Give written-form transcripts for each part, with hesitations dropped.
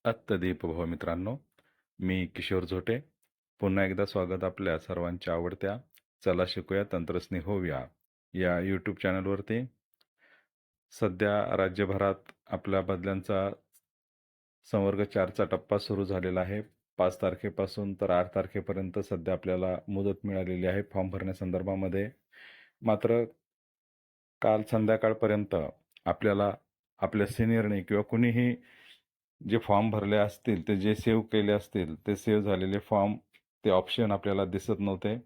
अत्तदीप भव मित्रांनो, मी किशोर झोटे. पुन्हा एकदा स्वागत आपल्या सर्वांच्या आवडत्या चला शिकूया तंत्रस्नेही होऊया या यूट्यूब चॅनलवरती. सध्या राज्यभरात आपल्या बदल्यांचा संवर्ग 4चा टप्पा सुरू झालेला आहे. 5 तारखेपासून तर 8 तारखेपर्यंत सध्या आपल्याला मुदत मिळालेली आहे फॉर्म भरण्यासंदर्भामध्ये. मात्र काल संध्याकाळपर्यंत आपल्याला आपल्या सिनियरने किंवा कुणीही जे फॉर्म भरले असतील ते जे सेव्ह केले असतील ते सेव्ह झालेले फॉर्म ते ऑप्शन आपल्याला दिसत नव्हते.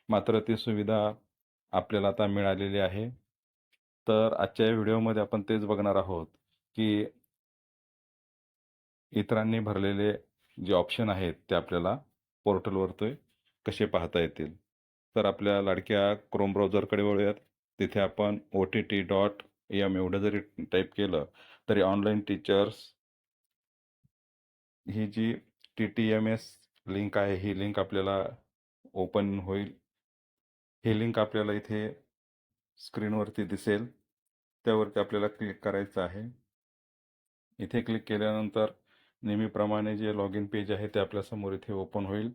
मात्र ती सुविधा आपल्याला आता मिळालेली आहे. तर आजच्या या व्हिडिओमध्ये आपण तेच बघणार आहोत की इतरांनी भरलेले जे ऑप्शन आहेत ते आपल्याला पोर्टलवरती कसे पाहता येतील. तर आपल्या लाडक्या क्रोम ब्राउझरकडे वळूयात. तिथे आपण OTT.m एवढं जरी टाईप केलं तरी ऑनलाईन टीचर्स ही जी TTMS लिंक आहे ही लिंक आपल्याला ओपन होईल. ही लिंक आपल्याला इथे स्क्रीनवरती दिसेल. त्यावरती आपल्याला क्लिक करायचं आहे. इथे क्लिक केल्यानंतर नेहमीप्रमाणे जे लॉग इन पेज आहे ते आपल्यासमोर इथे ओपन होईल.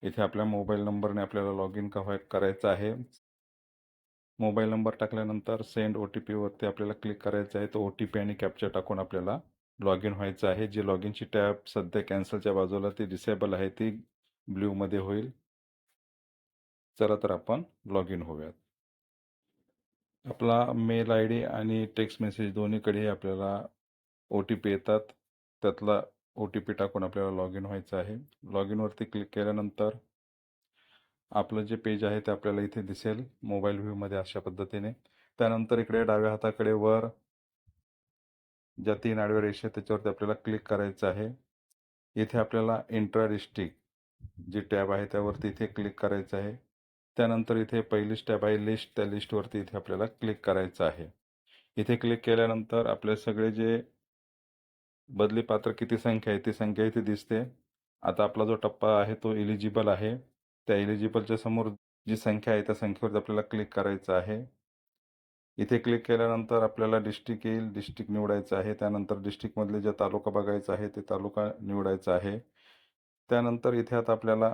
इथे आपल्या मोबाईल नंबरने आपल्याला लॉग इन करायचं आहे. मोबाईल नंबर टाकल्यानंतर सेंड OTP वरती आपल्याला क्लिक करायचं आहे. तो OTP आणि कॅप्चा टाकून आपल्याला लॉग इन व्हायचं आहे. जी लॉग इनची टॅब सध्या कॅन्सलच्या बाजूला ती डिसेबल आहे ती ब्ल्यूमध्ये होईल. चला तर आपण लॉग इन होऊयात. आपला मेल ID आणि टेक्स्ट मेसेज दोन्हीकडे आपल्याला OTP येतात. त्यातला OTP टाकून आपल्याला लॉग इन व्हायचं आहे. लॉग इनवरती क्लिक केल्यानंतर आपलं जे पेज आहे ते आपल्याला इथे दिसेल मोबाईल व्ह्यूमध्ये अशा पद्धतीने. त्यानंतर इकडे डाव्या हाताकडे वर ज्या 3 आडव्या रेषा त्याच्यावरती आपल्याला क्लिक करायचं आहे. इथे आपल्याला इंट्रा डिस्ट्रिक्ट जी टॅब आहे त्यावरती इथे क्लिक करायचं आहे. त्यानंतर इथे पहिलीच टॅब आहे लिस्ट, त्या लिस्टवरती इथे आपल्याला क्लिक करायचं आहे. इथे क्लिक केल्यानंतर आपले सगळे जे बदली पात्र किती संख्या आहे ती संख्या इथे दिसते. आता आपला जो टप्पा आहे तो एलिजिबल आहे. त्या एलिजिबलच्या समोर जी संख्या आहे त्या संख्येवर आपल्याला क्लिक करायचं आहे. इथे क्लिक केल्यानंतर आपल्याला डिस्ट्रिक्ट येईल. डिस्ट्रिक्ट निवडायचं आहे. त्यानंतर डिस्ट्रिक्टमधले जे तालुका बघायचा आहे ते तालुका निवडायचा आहे. त्यानंतर इथे आता आपल्याला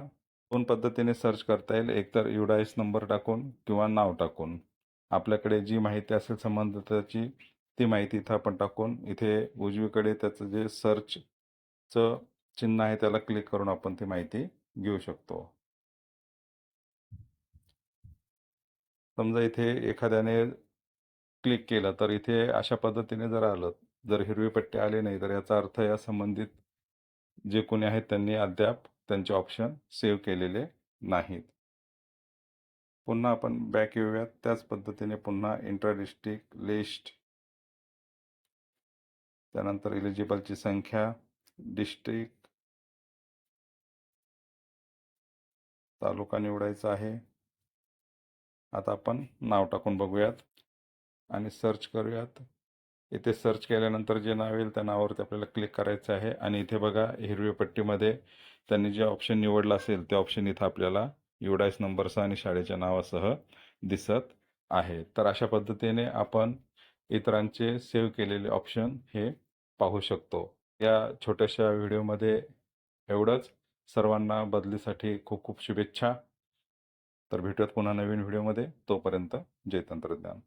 2 पद्धतीने सर्च करता येईल. एक तर UDIS नंबर टाकून किंवा नाव टाकून. आपल्याकडे जी माहिती असेल संबंधिताची ती माहिती इथं आपण टाकून इथे उजवीकडे त्याचं जे सर्चचं चिन्ह आहे त्याला क्लिक करून आपण ती माहिती घेऊ शकतो. समजा इथे एखाद्याने क्लिक केलं तर इथे अशा पद्धतीने जर आलं, जर हिरवी पट्टी आली नाही तर याचा अर्थ या संबंधित जे कोणी आहेत त्यांनी अद्याप त्यांचे ऑप्शन सेव्ह केलेले नाहीत. पुन्हा आपण बॅक येऊयात. त्याच पद्धतीने पुन्हा इंट्रा डिस्ट्रिक्ट लिस्ट, त्यानंतर एलिजिबलची संख्या, डिस्ट्रिक्ट, तालुका निवडायचा आहे. आता आपण नाव टाकून बघूयात आणि सर्च करूयात. इथे सर्च केल्यानंतर जे नाव येईल त्या नावावरती आपल्याला क्लिक करायचं आहे आणि इथे बघा हिरवी पट्टीमध्ये त्यांनी जे ऑप्शन निवडलं असेल ते ऑप्शन इथं आपल्याला UDIS नंबरसह आणि शाळेच्या नावासह दिसत आहे. तर अशा पद्धतीने आपण इतरांचे सेव्ह केलेले ऑप्शन हे पाहू शकतो. या छोट्याशा व्हिडिओमध्ये एवढंच. सर्वांना बदलीसाठी खूप खूप शुभेच्छा. तर भेटूयात पुन्हा नवीन व्हिडिओमध्ये. तोपर्यंत जय तंत्रज्ञान.